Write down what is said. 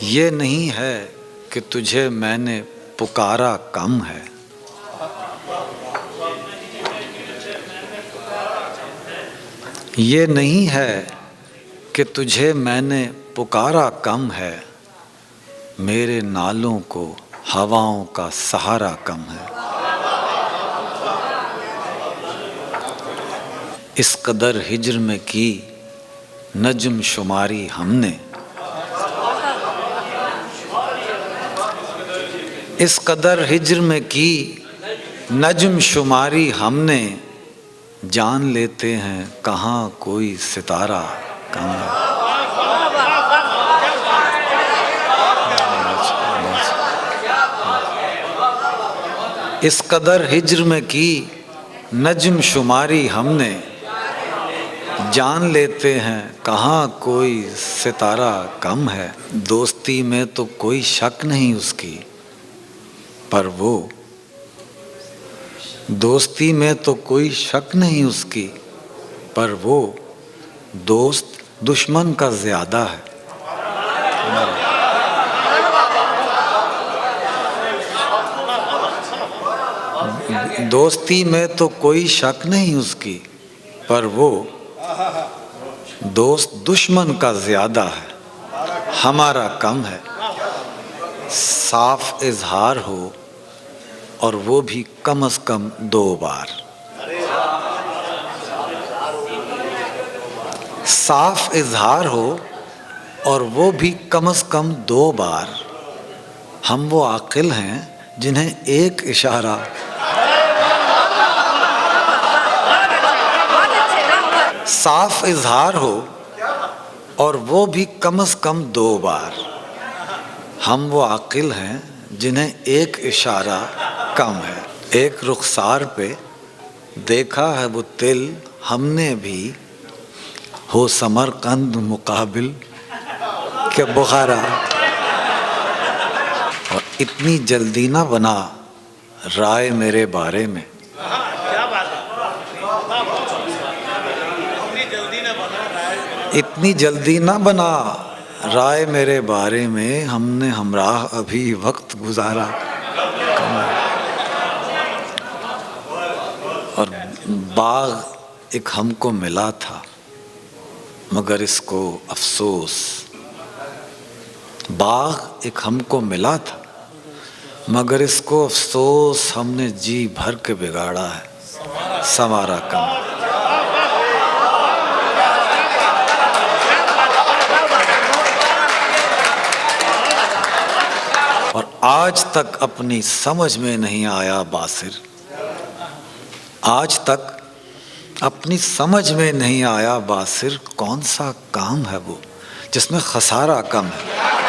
ये नहीं है कि तुझे मैंने पुकारा कम है। ये नहीं है कि तुझे मैंने पुकारा कम है। मेरे नालों को हवाओं का सहारा कम है। इस कदर हिज्र में की नज्म शुमारी हमने, इस कदर हिज्र में की नज्म शुमारी हमने। जान लेते हैं कहाँ कोई सितारा कम है। इस कदर हिज्र में की नज्म शुमारी हमने। जान लेते हैं कहाँ कोई सितारा कम है। दोस्ती में तो कोई शक नहीं उसकी, पर वो दोस्ती में तो कोई शक नहीं उसकी, पर वो दोस्त दुश्मन का ज्यादा है। दोस्ती में तो कोई शक नहीं उसकी, पर वो दोस्त दुश्मन का ज्यादा है, हमारा कम है। साफ इजहार हो और वो भी कम से कम 2 बार। साफ इजहार हो और वो भी कम से कम 2 बार। हम वो आकिल हैं जिन्हें एक इशारा, साफ इजहार हो और वो भी कम से कम 2 बार। हम वो आकिल हैं जिन्हें एक इशारा कम है। एक रुखसार पे देखा है वो तिल हमने भी, हो समरकंद मुकाबिल के बुखारा। और इतनी जल्दी ना बना राय मेरे बारे में, इतनी जल्दी ना बना राय मेरे बारे में। हमने हमराह अभी वक्त गुजारा कम है। और बाग एक हमको मिला था मगर इसको अफसोस, बाग एक हमको मिला था मगर इसको अफसोस। हमने जी भर के बिगाड़ा है, संवारा कम। और आज तक अपनी समझ में नहीं आया बासिर, आज तक अपनी समझ में नहीं आया बासिर। कौन सा काम है वो जिसमें खसारा कम है।